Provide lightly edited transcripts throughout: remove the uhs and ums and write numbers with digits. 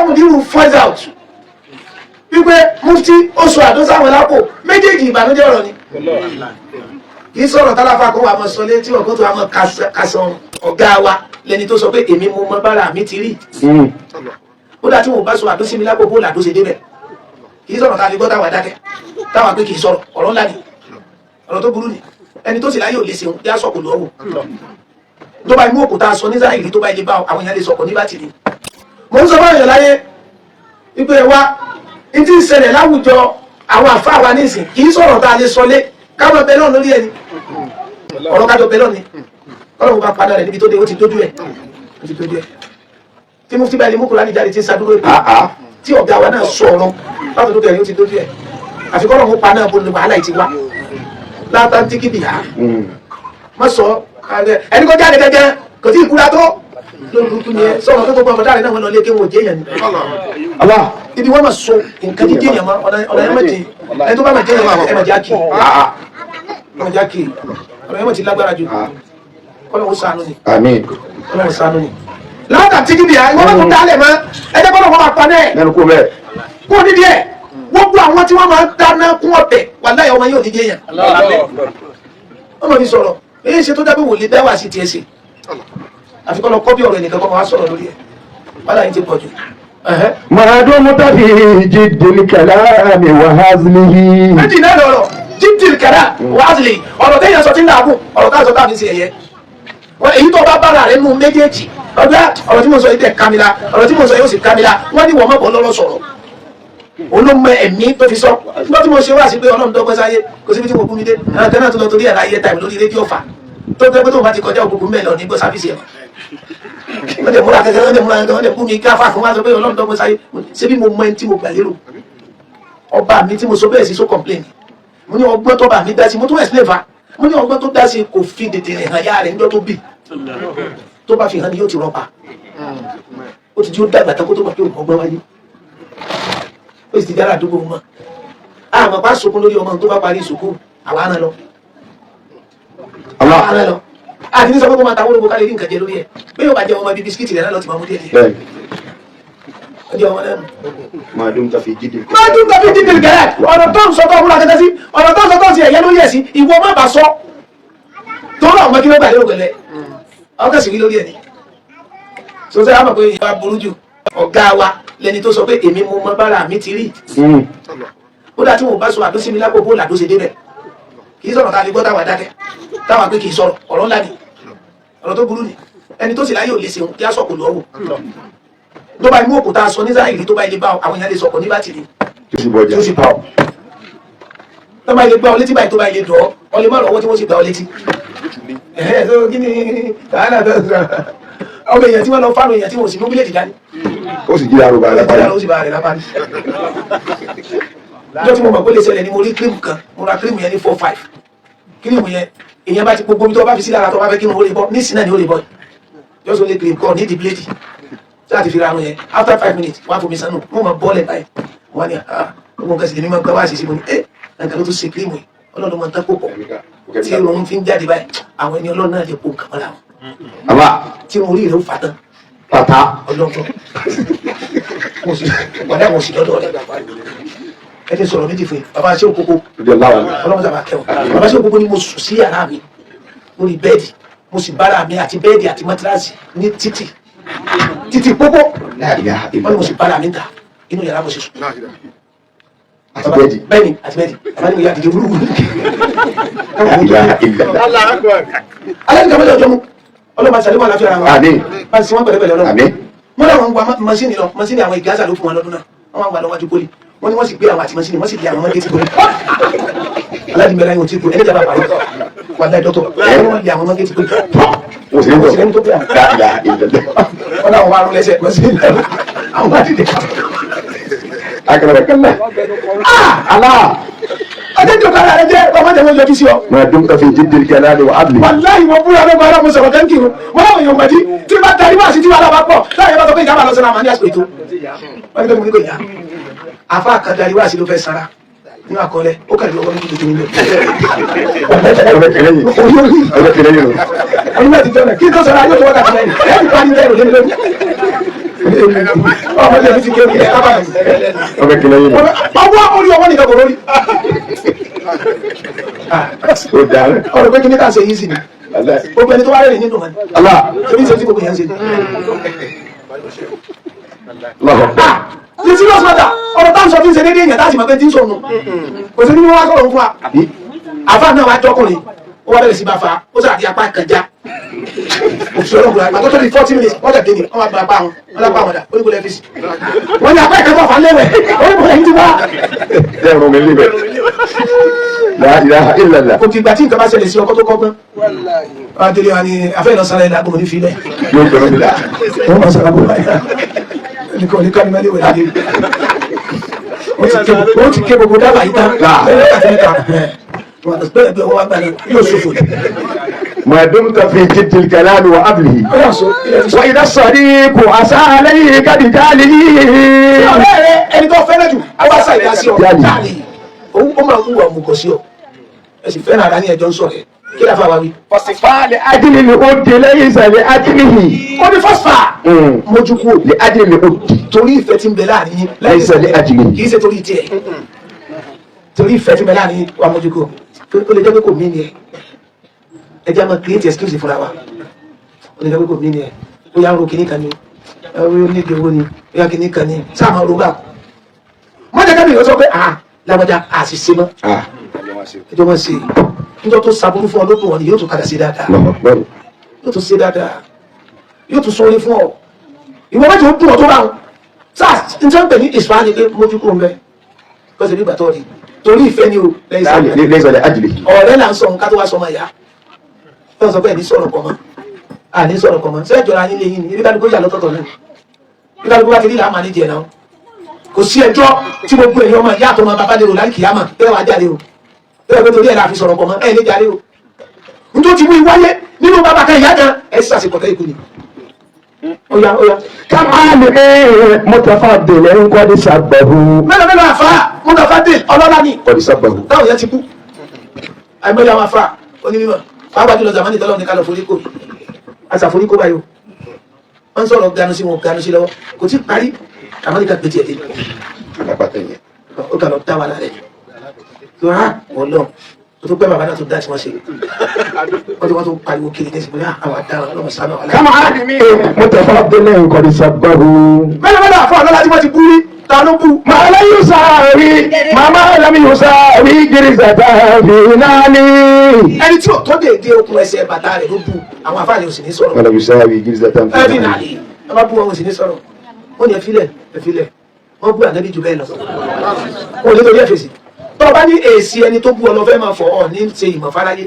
Mudiru find out wípé mufti oṣù àdóṣà wọn lápò méjèèjì ìbànújẹ́ ọ̀rọ̀ ni kì í sọ̀rọ̀ táláfà kó wà mọ̀ sọ létí ọ̀kọ́ tó wà mọ̀ kásán ọ̀gá wa lẹni tó sọ pé èmi mo mọ bára mi ti rí ó dá tí mo bá sọ àdóṣe mi lápò bóòlù àdóṣe débẹ̀ kì í sọ̀rọ̀ tá a fi gbọ́ táwa dákẹ́ táwa pé kì í sọ̀rọ̀ ọ̀rọ̀ ńlá ni ọ̀rọ̀ tó burú ni ẹni tó sì láyé ò lè ṣeun yá sọ̀kò lọ́wọ́ tó bá imú òkúta sọ ní záìrì tó bá ilé bá àwọn èèyàn lè sọ̀kò ní bátìrì mo ń sọ báyọ̀ láyé wípé wa n ti ń ṣẹlẹ̀ láwùjọ àwọn àfáà wa nísìn kì í sọ̀rọ̀ tá a lè sọ lé káwọn bẹ lọ́ọ̀ lórí ẹni ọ̀rọ̀ kájọ bẹ lọ́ọ̀ ni ọlọ́run bá padà rẹ̀ níbi tó dé ó ti dójú ẹ̀ tí mufti báyìí mú Kùránì jáde tí ń sadúró ètò tí ọ̀gá wa náà sọ ọ̀rọ̀ láti dójú ẹ̀ ó ti dójú ẹ̀ àfikọ́ ọ̀rọ̀ mú pa náà bó ní wàhálà ìtì wá látàntí kìbì á má sọ ẹni kó jáde gẹ́gẹ́ kò tí ì kúra tó lórúkú ni ẹ sọ̀rọ̀ tó tó bọ́ ọ̀dá rẹ̀ náà wọn lọ lé kí wọn ò jẹ́ yẹn ni ibi wọ́n máa sọ nǹkan jíjẹ́ yẹn mọ́ ọ̀nà yẹn mọ̀ jẹ́ ẹni tó bá máa jẹ́ yẹn ẹ máa já kì ọ̀nà yẹn mọ̀ ti lágbára jù Ọlọ́run ṣàánú ni Ọlọ́run ṣàánú ni látàntí kìbì á ìwọ́n tó dálẹ̀ mọ́ ẹ jẹ́ kọ́nà wọn máa pa náà lẹ́nu kó bẹ́ẹ̀ kó nídìí ẹ̀ gbogbo àwọn tí wọ́n máa ń dáná kún ọ̀bẹ wàláhì ọmọ yóò ní jẹ́ yẹn ọmọ mi sọ̀rọ̀ èyí ṣe tó dábẹ́ wò lè dáwà sí tiẹ̀ ṣe àfikọ́ lọ kọ́ bí ọ̀rọ̀ ẹnìkan kọ́ máa sọ̀rọ̀ lórí ẹ̀ wàhálà yìí ti pọ̀ jù. màdùn mutafi jiddil kalami wa hazlihi. méjì náà lọ̀rọ̀ jiddil kalami wa hazlihi ọ̀rọ̀ téèyàn sọ tí ń dààbò ọ̀rọ̀ táà sọ táà fi ṣe ẹ̀yẹ èyí tó bá bára rẹ̀ nù méjèèjì ọ̀rọ̀ tí mo sọ yìí tẹ̀ kámilá ọ̀rọ̀ tí mo sọ yìí ó sì kámilá wọ́n ní wọ́n mọ̀ bọ́ lọ́rọ̀ sọ̀rọ̀ olómọ ẹ̀mí tó fi sọ nígbà tí mo ṣe wá sí pé Ọlọ́run dọ́gbọ́n sáyé kò síbi tí mo kú mi dé àwọn kan náà tó lọ torí ẹ̀rọ ayé táìmù lórí rédíò fà tó tẹ́ pé tó bá ti kọjá òkùnkùn mẹ́lọ ní gbọ́ sáfíìsì ẹ̀ wọ́n tẹ̀ múra kẹ́kẹ́ wọ́n tẹ̀ múra kẹ́kẹ́ wọ́n tẹ̀ kú mi káfà fún wa sọ pé Ọlọ́run dọ́gbọ́n sáyé ṣé bí mo mọ ẹni tí mo gbà lérò ọba mi tí mo sọ bẹ́ẹ̀ sí so complain mo ní ọgbọ́n tó bá mi dá sí mo tún explain fa mo ní ọgbọ́n tó dá sí kò fi dèdè rẹ̀ hàn yá rẹ̀ níjọ́ tó bì tó bá fi hàn ni yóò ti rọ́pa ó ti di ó dàgbà tán kó tó bá fi ọgbọ́n wáyé ó sì ti dára àdúgbò wọn àmọ́ bá sunkún lórí ọmọ tó bá parí ìsùnkú àwa náà lọ àwa náà lọ àti ní sọ pé kó máa ta wọ́n kálí ní nǹkan jẹ lórí ẹ̀ pé yóò bá jẹ ọmọ bíi bisikíìtì rẹ̀ náà lọ ti máa mú díẹ̀ díẹ̀ ọjọ́ ọmọ náà nù. màdùn tafi jiddil gẹ̀rẹ́ ọ̀rọ̀ tó ń sọ tó múra kẹta sí ọ̀rọ̀ tó ń sọ tó ń ti ẹ̀yẹ lórí ẹ̀ sí ìwọ má bàa sọ tó rọ̀ ọmọ kí ló gbà lérò pẹ̀lẹ́ ọkọ̀ sì rí lórí ẹ̀ ni sọ́sẹ́ àmọ̀ pé ìyá burú jù ọ̀gá wa lẹni tó sọ pé èmi mo mọ bára mi ti rí ó dá tí mo bá sọ àdóṣe mi lápò bóòlù àdóṣe débẹ̀ kì í sọ̀rọ̀ tá a fi gbọ́ táwa dákẹ́ táwa pé kì í sọ̀rọ̀ ọ̀rọ̀ ńlá ni ọ̀rọ̀ tó burú ni ẹni tó sì láyé ò lè ṣeun kí á sọ̀kò lọ́wọ́ tó bá imú òkúta sọ ní záìrì tó bá ilé bá àwọn èèyàn lè sọ̀kò ní bátìrì tó sì bá ọ tó bá ilé gbá ọ létí báyìí tó bá ilé dọ̀ ọ lè má lọ́wọ́ tí wọ́n sì gbá ọ létí ọmọ èèyàn tí wọ́n lọ fáwọn èèyàn tí wọ́n sì mú bíléèdì dání ó sì jí arúgbó ó sì bá rẹ̀ lápárí ìjọ tí mo mọ̀ pé lè ṣẹlẹ̀ ni mo rí kírímù kan mo ra kírímù yẹn ní 4-5 kírímù yẹn èèyàn bá ti gbogbo omi tó bá fi sí lára tó bá fẹ́ kí n ó lè bọ́ ní ìsìn náà ni ó lè bọ́ jọ́sọ̀ lè kírímù kọ́ ní ìdí bíléèdì tí a ti fi ra àrùn yẹn after 5 minutes wọ́n á fomi sánú mo mọ̀ bọ́ọ̀lẹ̀ báyìí wọ́n ní gbogbo nǹkan sì lè mímọ́ gbọ́ wá sí sí mo ní nǹkan ló tún ṣe kírímù yìí Ọlọ́run mọ̀ tán púpọ̀ tí òun fi ń jáde báyìí àwọn ẹni Ọlọ́run náà lè po nǹkan mọ́ra wọn tí mo rí ìrẹ́ ó fà tán pàtà ọlọ́gbọ́n wàdà mo sì lọ́dọ̀ rẹ̀ ẹ ti sọ̀rọ̀ méjì fún yìí bàbá ṣé òkókó ọlọ́mọ sábà kẹwọn bàbá ṣé òkókó ni mo sùn sí yàrá mi lórí bẹ́ẹ̀dì mo sì bára mi àti bẹ́ẹ̀dì àti mọ́tíráàsì ní títì pópó wọ́n ni mo sì bára mi ta inú yàrá mo sì sùn àti bẹ́ẹ̀dì bẹ́ẹ̀ni àti bẹ́ẹ̀dì bàbá ni mo yà dìde wúlúwú alẹ́ nìkan mọ́jọ́ ọjọ́ mu ọlọ́mọ àti àlẹ́wọ̀n aláfíà ara wọn bá ń sin wọn pẹ̀lẹ́pẹ̀lẹ́ ọlọ́run wọ́n láwọn ń gba masini lọ masini àwọn ìgáza ló fún wọn lọ́dún náà wọ́n wá gba lọ́wọ́jú pólì wọ́n ní wọ́n sì gbé àwọn àti masini wọ́n sì lé àwọn mọ́gẹ́tì pólì aládìmẹ́lá yóò ti kú ẹni jábà pàrọ̀ wà láì dọ́tọ̀ wọ́n lé àwọn mọ́gẹ́tì pólì wọ́n sì lẹ́nu tó pé wọ́n láwọn wá rún lẹ́sẹ̀ masini àwọn bá dìde akẹ́rẹ́kẹ́lẹ́ ọjọ́ tí o kára rẹ jẹ́ ọmọ tẹ̀wọ́n yọjú sí ọ. màdùn tafi jiddil kalami wa hazlihi. wàláhì wọn búra lọ́gbà ara mo sọ̀rọ̀ kẹ́ńkì o wọn láwọn èèyàn mọ̀dí tí bá darí wá sí tí wàhálà bá pọ̀ láyé bá sọ pé ìjábà lọ sọ́nà àmà ní àsìkò ètò wọ́n ní pé mo ní kò yá àfa kan darí wá sí ló fẹ́ sara nínú àkọọ́lẹ̀ ó kàrí lọ́wọ́ méjì lójú nílẹ̀. ọ̀rẹ́ kẹlẹ́ yìí. onímọ̀ ti jọ́nà kí n tó sọ̀rọ̀ ayé tó wọ́n kàtí lẹ́yìn ọmọ ilé mi ti kéwì ẹ̀ kábàámọ̀ ọmọ kìlọ̀ yìí ọwọ́ orí ọwọ́ nìkan kò lórí. ó dáa ọ̀rọ̀ pé kí ní ká ṣe yìí sí ni gbogbo ẹni tó wá rẹ̀ nínú wọn Allah èmi ṣe tí gbogbo yẹn ṣe ni. Allah ní serious matter ọ̀rọ̀ táwọn sọ tí ń ṣe déédéé yẹn táàsì máa fẹ́ tí ń sọnù kò sí ní wọ́n wá sọ̀rọ̀ fún wa àfa náà wá jọkùnrin ó wá bẹ̀rẹ̀ sí bá fa ó sàdí apá kan já òṣìṣẹ́ ọlọ́run àgbà tó tó di 40 minutes wọ́n tẹ̀ kéde wọ́n wá gba apá wọn wọ́n lápá wọn dà ó ní kò lẹ́ fi sí wọ́n ní apá ìkẹ́kọ̀ọ́ fà lẹ́wẹ̀ ó ní kò lẹ́yìn ti wá. lẹ́rù mi líbẹ̀ la ilaha illallah kò kìgbà tí nǹkan bá ṣẹlẹ̀ sí ọkọ tó kọ́gbọ́n wọ́n á tẹ̀lé wa ní afẹ́ ìlọsàrẹ̀ ilẹ̀ agbóhùn ní filẹ̀ yóò gbẹ̀rù mi la wọ́n máa sọ̀rọ̀ àbúrò báyìí nìkan ní kálí mẹ́lẹ́wẹ̀ láyé wọ́n ti ké gbogbo dábàá yìí tán bẹ́ẹ̀ bí ọwọ́ wa gbà ní yóò ṣòfò ní. ما دمت في جد الكلام وأبله وإذا الصديق أساء عليك بجاله ẹni tó fẹ́ràn jù ó bá ṣàì dá sí ọ jáde ó máa ń wúwo àmùkọ sí ọ ẹ sì fẹ́ràn ara ní ẹjọ́ ń sọ̀rọ̀ ẹ kí láfa wa wí. فصفاء لأجل الود ليس لأجله ó ní fọ́sfà mójú kúrò لأجل الود torí ìfẹ́ tí ń bẹ láàrin yín ليس لأجله kì í ṣe torí tiẹ̀ torí ìfẹ́ tí ń bẹ láàrin yín wà mójú kúrò ó lè jẹ́ pé kò mí ni ẹ ẹ jẹ́ àmọ́ create excuse fúnra wa ó lè jẹ́ pé kò mí ni ẹ ó yá ń ro kìíní kan ni ó ní ìdí owó ni ó yá kìíní kan ni sáà máa ro bá wọ́n jẹ́ kẹ́mi ìwé sọ pé lágbájá àṣìṣe mọ́ ẹjọ́ wọn ṣe níjọ́ tó saburú fún ọ lókun wọn ni yóò tún padà sí dáadáa yóò tún ṣe dáadáa yóò tún sóore fún ọ ìwọ méjì ó dùn ọ tó bá wọn sáà n tẹ́ ń pè ní ìsúwájú pé mójú kúrò ń bẹ lọ́sẹ̀ nígbà tó rí torí ìfẹ́ ni o ليس لأجله ọ̀rẹ́ là ń sọ nǹkan tó wá sọmọ ìyá fẹ́ sọ pé ní sọ̀rọ̀ kọ́ mọ́ àní sọ̀rọ̀ kọ́ mọ́ sẹ́ẹ̀ jọra nílé yìí ni ibi kálukú yà lọ́tọ̀ọ̀tọ̀ náà ibi kálukú bá ti rí làá máa ní jẹ náà kò sí ẹjọ́ tí gbogbo èèyàn ọmọ ìyá àtọmọ bàbá lè rò láì kìyàmà bẹ́ẹ̀ wá jáde o bẹ́ẹ̀ pé torí ẹ̀ la fi sọ̀rọ̀ kọ́ mọ́ ẹ̀ ní jáde o nítorí ti mú ìwáyé nínú bàbá kan ìyá kan ẹ̀ sàṣepọ̀ tẹ́ ikú ni. Oya oya. كمال متفضل قد سبه mélòó mélòó àfa mutafadil ọlọ́lá ni قد سبه táwọn yẹn ti kú àìmọye àwọn afa onímọ̀ pàápàá jùlọ zamani tọ́lọ́ ní kálọ̀ foríkò àṣàforíkò báyìí o wọ́n ń sọ̀rọ̀ ganu sí wọn ganu sí lọ́wọ́ kò tí parí àwọn nìkan pété ẹ̀dẹ́ ó kà lọ dá wà lálẹ́ tó há wọ́n lọ tó tó pẹ́ bàbá náà tó dá tí wọ́n ṣe wọ́n tó pariwo kiri tẹ́sí pé àwọn adára ọlọ́mọ sánà wà láyé. كمال متفضل قد سبه mélòó mélòó àfa ọlọ́lá tí wọ́n ti bú rí ta ló bú. ما لا يساوي ما لم يساوي جرزة في نالي ẹni tí ò tó déédéé okùn ẹsẹ̀ bàtà rẹ̀ ló bú àwọn afáàlẹ̀ ò sì ní sọ̀rọ̀. ما لا يساوي جرزة في ẹbí نالي nàlẹ́ ẹ bá bú wọn ò sì ní sọ̀rọ̀ wọ́n ní ẹfilẹ̀ wọ́n bú ànábì jù bẹ́ẹ̀ lọ wọ́n ní torí ẹ̀fẹ̀sì tó o bá ní èsì ẹni tó bú ọ lọ fẹ́ máa fọ ọ ní ṣe ìmọ̀ fáráyé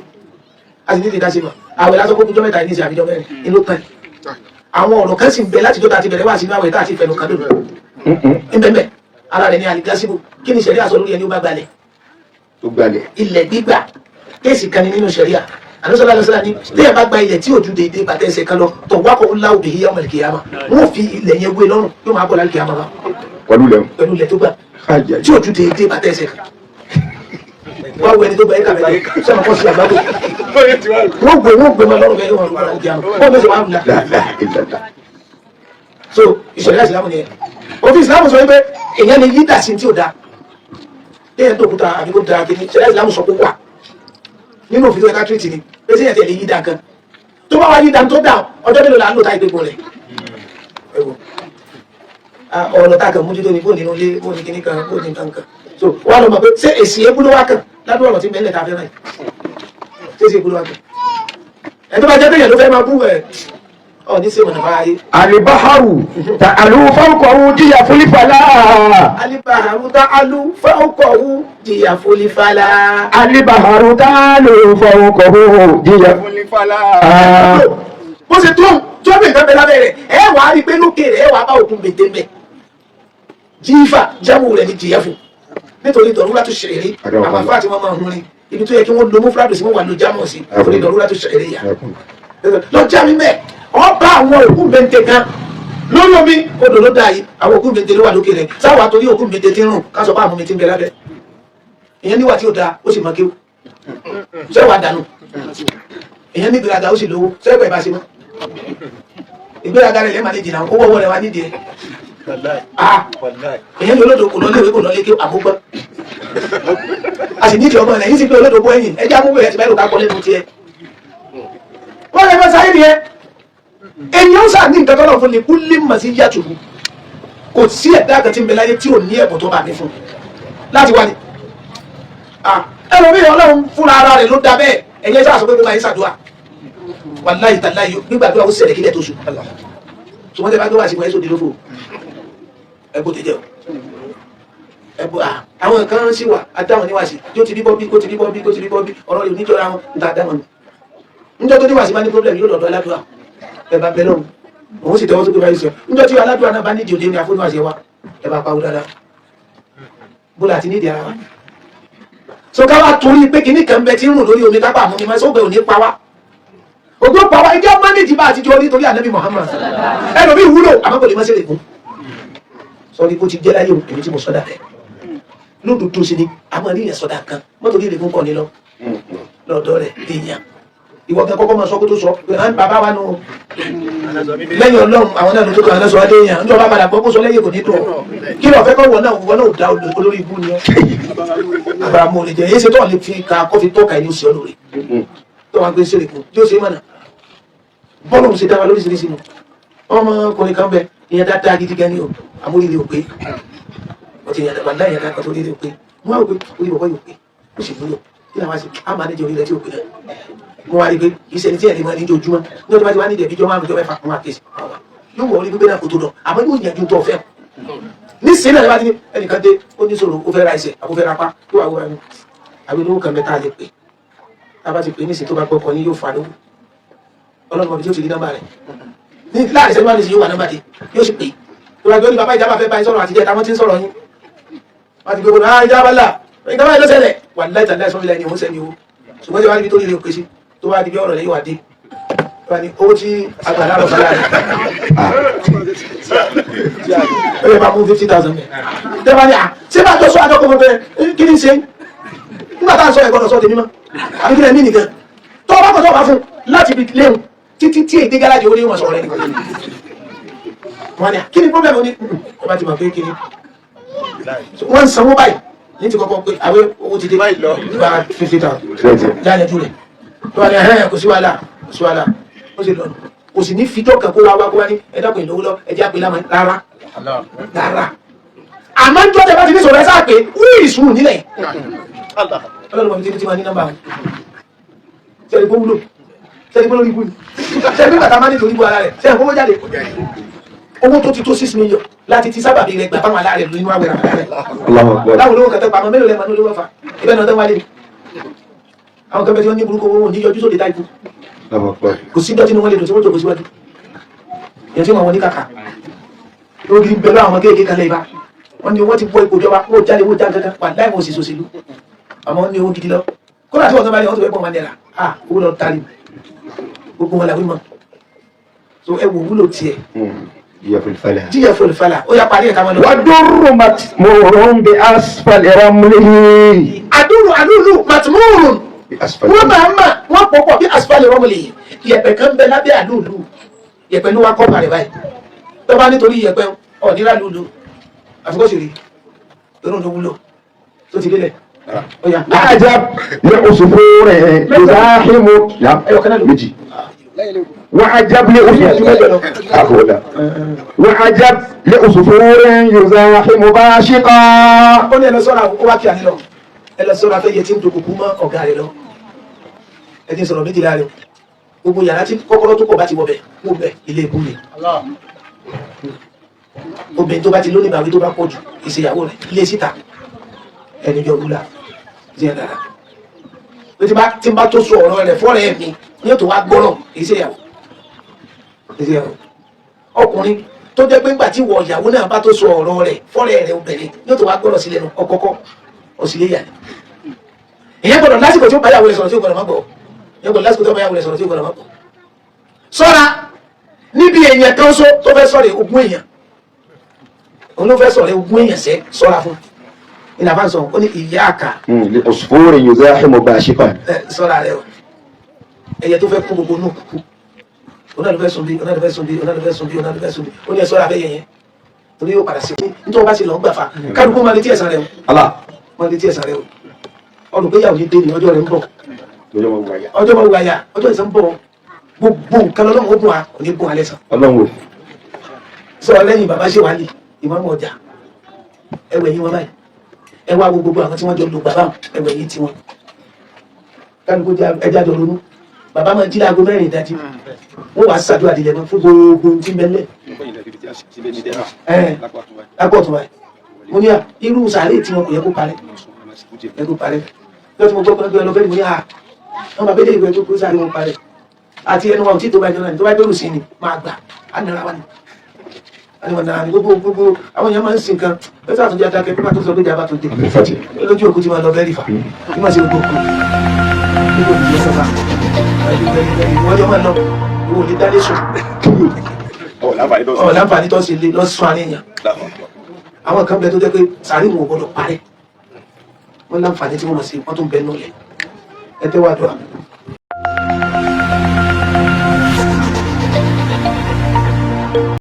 a sì ní ìdíkà ṣe mọ̀ àwẹ̀ lásán kó kújọ́ mẹ́ta ní ìṣe àbíjọ́ mẹ́rin inú tán àwọn ọ̀rọ̀ kan sì ń bẹ láti tó ta ti bẹ̀rẹ̀ wá sínú àwẹ̀ tá àti ìfẹ̀lú kan lónìí ńbẹ̀ńbẹ̀ ara rẹ̀ ní àlìgásíbò kí ni ṣẹ̀ríà sọ lórí ẹni ó bá gbalẹ̀ ilẹ̀ gbígbà kéèsì kan ní nínú ṣẹ̀ríà àlọ́sọ̀lá lọ́sọ̀lá ní tí ẹ bá gba ilẹ̀ tí òjú dédé bàtẹ́ ẹsẹ̀ kan lọ tó wákọ̀ ńlá òbí yíyá ọmọ ìkìyàmà wọ́n fi ilẹ̀ yẹn wé lọ́rùn yóò máa bọ̀ láti kìyàmà wa pẹ̀lú ilẹ̀ tó gbà tí òjú dédé bàtẹ́ ẹsẹ̀ kan wọ́n wọ ẹni tó gba ẹ̀ka mẹ́jọ sọ́nà kọ́ sí àgbàdo wọ́n gbé mọ́ lọ́rùn bẹ́ẹ̀ wọ́n rúbọ̀ láti kìyàmà wọ́n ló ṣe wà wùlá. so ìṣẹ̀lẹ̀ ìsìlámù ni ẹ̀ òfin ìsìlámù sọ wípé èèyàn lè yí dà sí tí ò da téèyàn tó kúta àbí kó da kíní ìṣẹ̀lẹ̀ ìsìlámù sọ pé wà nínú òfin tó ẹ̀ka tírìtì ni pé téèyàn tẹ̀lé yí dà kan tó bá wá yí dà tó dà ọjọ́ mélòó là ń lò tá ìgbégun rẹ̀ ọ̀rọ̀ tá a kàn mójútó ni bó nínú ilé bó ní kíní kan bó ní nǹkan kan so wà lọ mọ̀ pé ṣé èsì ebúló wá kàn ládùúgbò ọ̀rọ̀ tí mẹ́lẹ̀ tá a fẹ́ náà ṣé èsì ebúló wá kàn ẹ̀ tó bá jẹ́ téèyàn ló fẹ́ máa bú ẹ̀ ọ̀ ní sèmọ̀nà báyé. alibaharu ta'alu fawqahu jiya fulifala alibaharu ta'alu fawqahu jiya fulifala. alibaharu ta'alu fawqahu jiya fulifala. bó ṣe tó bí nǹkan bẹ lábẹ́ rẹ̀ ẹ wàá rí i pé lókè rẹ̀ ẹ wàá bá òkun bèdè mẹ́ jífà jámù rẹ̀ ní jìyà fún nítorí dọ̀rúrà tó ṣẹlẹ̀ rí àwọn afá àti wọn máa hun rin ibi tó yẹ kí wọ́n lo mufradu sí wọn wà ló jámọ̀ sí nítorí dọ̀rúrà tó ṣẹlẹ̀ yà lọ já mi mẹ́ ọba àwọn òkun bẹ̀ntẹ̀ kan lórí omi odò ló dà yìí àwọn òkun bẹ̀ntẹ̀ ló wà lókè rẹ̀ sáwà torí òkun bẹ̀ntẹ̀ ti rùn ká sọ pé àwọn mi ti ń bẹ lábẹ́ ìyẹn níwà tí ó da ó sì mọ kéwù sẹ́wà dànù ìyẹn ní ìgbéraga ó sì lówó sẹ́wà ìbá ṣe mọ́ ìgbéraga rẹ̀ lẹ́ẹ̀ máa ní jìnnà owó ọwọ́ rẹ̀ wá nídìí ẹ̀. èyàn ní olódò kò lọlé ìwé kò lọlé kí àmúgbọ́ a sì nídìí ọmọ rẹ̀ yìí sì pé olódò bó ẹ̀yìn ẹjẹ́ amúgbó rẹ̀ ti báyìí ká kọ́ lẹ́nu tiẹ̀. wọ́n lè fẹ́ sáyé nìyẹn èyàn sà ní nǹkan tọ́lọ̀ fún ni kú lé mà sí yàtùkù kò sí ẹ̀dá kan tí ń bẹ láyé tí ò ní ẹ̀bùn tó bá ní fún láti wá ní. ẹlòmíì ọlọ́run fúnra ara rẹ̀ ló dá bẹ́ẹ̀ ẹ̀yẹ sáà sọ pé kó máa ń ṣàdúrà wàláhì tàláhì nígbàdúrà ó ṣẹlẹ̀ kílẹ̀ tó sùn ṣùgbọ́n tẹ́ bá gbé wá sí wáyé sóde lófò ẹbú tẹ́jẹ́ o ẹbú àwọn nǹkan sí wà adáwọn níwáṣí tí ó ti rí bọ́bí kó ti rí bọ́bí kó ti rí bọ́bí ọ̀rọ̀ rẹ̀ oníjọra wọn níta adáwọn ni níjọ́ tó níwáṣí bá ní problem yóò lọ́dọ̀ aládùá ẹ bá bẹ lọ́hùn òun sì tẹ́wọ́ tó gbé báyìí sọ níjọ́ tí aládùá náà bá nídìí òde ní afúnúwàṣẹ wa ẹ bá pawó dáadáa bólà àti nídìí ara wa so ká wá torí pé kinní kan bẹ tí ń rùn lórí omi kápá àmúni máa sóògbé òní pa wá ògbó pa wá ẹjẹ́ mọ́nìjì bá àtijọ́ nítorí ànábì Muhammad ẹlòmíì wúlò àmọ́ kò lè má ṣẹlẹ̀ fún sọrí kó ti jẹ́ láyé èmi tí mo sọ́dà rẹ̀ lódodo sí ni àwọn ènìyàn sọ́dà kan mọ́tò ní ìrègùn kọ́ ni lọ lọ́dọ̀ rẹ̀ èèyàn ìwọ kan kọ́kọ́ máa sọ kó tó sọ pé à ń bàbá wa nù lẹ́yìn ọlọ́run àwọn náà ló tó kàn án lọ́sọ̀ adé èèyàn níjọba padà gbọ́ kó sọ lẹ́yìn kò ní dùn kí lọ́ọ́ fẹ́ kọ́ wọ náà dá olórí ibú ni ọ́ àbàmù ò lè jẹ́ èyí ṣe tó lè fi ka kọ́fí tọ́ka ẹni ó ṣe ọ́ lórí tó wá gbé sílẹ̀ fún tí ó ṣe é mọ̀nà bọ́ọ̀lù ń ṣe dára lóríṣiríṣi nù ọmọkùnrin kan bẹ ìyẹn dáadáa gidi gan ni o amóríire ò pé ọtí ìyẹn dáadáa láyé dáadáa tó ríire ò pé wọn á wò pé orí bọ̀bọ̀ yóò pé ó sì múlò kí làwọn àṣẹ á máa níjẹ orí rẹ tí ò pé náà wọn wá rí pé iṣẹ́ ní tí ẹ̀ lè máa ní ojoojúmọ́ ní ọdún bá ti wá ní ìdẹ̀bí jọ márùn-ún jọ mẹ́fà wọn àkèsì yóò wọ orí pípé náà kò tó lọ àmọ́ yóò yànjú tó ọ̀fẹ́ ní sílẹ̀ ní bá ti ní ẹnìkan dé ó ní sọ̀rọ̀ ó fẹ́ ra ẹsẹ̀ àbó fẹ́ ra pa yóò wá wọ́n àwọn olówó kan mẹ́ta lè pè tá a bá ti pè ní ìsìn tó bá gbọ́ kan ní yóò fa lówó ọlọ́run ọbí tí ó ti rí nọ́mbà rẹ̀ ní láàrin sẹ́ni wà ní sí yóò wà nọ́mbà dé yóò sì pè ìwà ìgbẹ́ ní bàbá ìjábà fẹ́ bá yín sọ̀rọ̀ àtijọ́ ìta wọ́n ti ń sọ̀rọ̀ yín wọ́n ti gbé bọ́ọ̀lù ìjábà là ìjábà yìí lọ́sẹ̀lẹ̀ wà láì tàbí àìsàn ilẹ̀ ni òun sẹ́ni owó ṣùgbọ́n tí wàá níbi tó rí rí òkè sí tó wá di bí ọ̀rọ̀ lẹ́yìn wà dé wà ní owó tí agbàdá lọ sọ́lá rẹ̀ ó yẹ bá mú 50,000 mẹ́ tẹ́wàá ní à ṣé bá tó sọ àjọkọ̀ fún bẹ́ẹ̀ kí ni ṣe nígbà tá à ń sọ ẹ̀gbọ́n sọ tèmi mọ́ àbí kí ni ẹ̀mí nìkan tó bá kọ̀ tó bá fún láti fi léwu títí tí èdè gáràjì ó ní wọn sọ̀rọ̀ rẹ̀ nìkan wọn ni kí ni problem ní ọba ti mọ̀ pé kí ni wọ́n ń sanwó báyìí ní ti kọ́kọ́ pé àwọn owó ti dé báyìí lọ gba 50,000 jáde jù rẹ̀ tó wà ní ẹ̀hẹ́ kò sí wàhálà kò sí wàhálà ó sì lọ kò sì ní fijọ́ kan kó wá wá kó wá ní ẹ̀dàkùn ìlówó lọ ẹ̀jẹ̀ àpè lámà rárá rárá àmọ́ ń tọ́jà bá ti ní sọ̀rọ̀ ẹ̀ sáà pé wíì sùn nílẹ̀ ọlọ́run mọ̀ fi ti máa ní nọ́mbà wọn sẹ́ni kó wúlò sẹ́ni kó lórí ibú ni sẹ́ni bàtà máa ní torí ibú ara rẹ̀ sẹ́ni kó wọ́n jáde owó tó ti tó 6 million láti ti sábàbí rẹ̀ gbà fáwọn aláàrẹ̀ lórí wàwẹ̀ rẹ̀ láwọn olówó kẹtẹ́ pamọ́ mélòó lẹ́ẹ̀ma ní olówó fa ibẹ̀ náà tẹ́ wálé ni àwọn kẹfẹ́ tí wọ́n ní burúkú owó ní yọjú sóde táìpù kò sí dọ́tí ni wọ́n lè dùn tí wọ́n jòkó síwájú yẹn tí wọ́n ní kàkà lórí bẹ̀rù àwọn kéèké kan lẹ́yìn bá wọ́n ní wọ́n ti bọ́ ipò jọba wọ́n jáde wọ́n jáde wà láì wọ́n sì sòṣèlú àmọ́ wọ́n ní owó gidi lọ kódà tí wọ́n tó bá rí wọ́n tó fẹ́ pọ̀ máa nẹ́ra owó lọ tari gbogbo wọn làwọn mọ̀ so ẹ wò wúlò tiẹ̀ jíyẹ fòlùfàlà ó yà parí ẹ̀ ká máa lọ. wàdúrú matmurun bí asfal ramlihi. àdúrú matmurun wọ́n máa ń mà wọ́n pọ̀pọ̀ bí asfal ramlihi yẹ̀pẹ̀ kan bẹ lábẹ́ àdúrú yẹ̀pẹ̀ ló wá kọ́ parẹ́ báyìí tó bá nítorí yẹ̀pẹ̀ ọ̀nìrà lulu àfikọ́ sì rí lónà ló wúlò tó ti délẹ̀. Ajab ní òṣùfúrẹ̀ ìzáhìmù méjì. وعجب لأصفور يزاحم باشقا. ó ní ẹ lọ sọ́ra ó wá kí àní lọ ẹ lọ sọ́ra fẹ́ yẹ tí ń dòkùnkù mọ́ ọ̀gá rẹ̀ lọ ẹ ti ń sọ̀rọ̀ méjìlá rẹ̀ gbogbo yàrá tí kọ́kọ́rọ́ tó kọ̀ bá ti wọ̀ bẹ̀ wọ́n bẹ̀ ilé ìbú ni obìnrin tó bá ti lónìí bàbí tó bá pọ̀ jù ìṣèyàwó rẹ̀ ilé síta ẹni jọ rúlà díẹ̀ dára tí n bá tó sọ ọ̀rọ̀ rẹ̀ fọ́rẹ̀ mi yóò tó wá gbọ́rọ̀ ìṣèyàwó ọkùnrin tó jẹ́ pé ńgbà tí wọ ìyàwó náà bá tó sọ ọ̀rọ̀ rẹ̀ fọ́rẹ̀ rẹ̀ obìnrin yóò tó wá gbọ́rọ̀ sílẹ̀ nù ọkọ̀kọ́ òsìlẹ̀ yà ni ìyẹn gbọ́dọ̀ lásìkò tí ó bá yàwó rẹ̀ sọ̀rọ̀ tí ó gbọ́dọ̀ má gbọ́ ìyẹn gbọ́dọ̀ lásìkò tí ó bá yàwó rẹ̀ sọ̀rọ̀ tí ó gbọ́dọ̀ má gbọ́ sọ́ra níbi èèyàn kan só tó fẹ́ sọ̀rọ̀ ogún èèyàn òun ló fẹ́ sọ̀rọ̀ ogún èèyàn sẹ́ sọ́ra fún ìlànà sọ ó ní ìyá àkà òṣùfúrẹ̀ yuzahimu bashiqan. sọ́ra rẹ̀ o ẹ̀yẹ tó fẹ́ kú gbogbo náà kú ọ̀nà ló fẹ́ sùn bí ọ̀nà ló fẹ́ sùn bí ọ̀nà ló fẹ́ sùn bí ọ̀nà ló fẹ́ sùn bí ó ní ẹ sọ́ra abẹ́yẹ yẹn torí yóò padà sí nítorí bá ṣe lọ ń gbà fa kálukú máa létí ẹ̀sán rẹ o máa létí ẹ̀sán rẹ o olùgbéyàwó ní dé ní ọjọ́ rẹ ń bọ̀ ọjọ́ máa wù àyà ọjọ́ ìsàn ń bọ̀ gbogbo nǹkan lọ́wọ́ ó bùn wa kò ní bùn alẹ́ sàn. Ọlọ́run sọ lẹ́yìn bàbá ṣe wàlì ìmọ̀mọ̀ ọjà ẹwẹ̀ yìí wọn báyìí ẹ wá gbogbo àwọn tí wọ́n jọ lu bàbá ẹwẹ̀ yìí tiwọn kálukú ẹja jọ ronú bàbá máa jí láago mẹ́rin ìdájí wọ́n wàá ṣàdúrà dilẹ̀ mọ́ fún gbogbo tí ń bẹ́lẹ̀ lápò ọ̀tún báyìí mo ní à irú sàárè tí wọn kò yẹ kó parẹ́ lọ́tí mo gbọ́ pé ẹlọ́fẹ́ ni mo ní à wọ́n bá bẹ́lẹ̀ ìwé tó kó sàárè wọn parẹ́ àti ẹnu wa ò tí tó báyìí náà tó bá dọ́rù sí ni máa gbà á nira wa ni àwọn náà ni gbogbo àwọn èèyàn máa ń sin kan ẹ sáà tún jẹ́ adákẹ́ pípa tó sọ pé ìjàmbá tó dé lójú òkú tí máa lọ bẹ́ẹ̀rì fà kí máa ṣe gbogbo òkú nígbà òkú yẹn sọ́fà wọ́n jọ máa lọ ìwò lè dálé sùn ọ̀ láǹfààní tó ṣe lé lọ́sùn àníyàn àwọn kan bẹ tó jẹ́ pé sàárì wọn ò gbọdọ̀ parẹ́ wọ́n láǹfààní tí wọ́n mọ̀ sí wọ́n tún bẹ nù lẹ̀ ẹ tẹ́wọ́ àdúrà.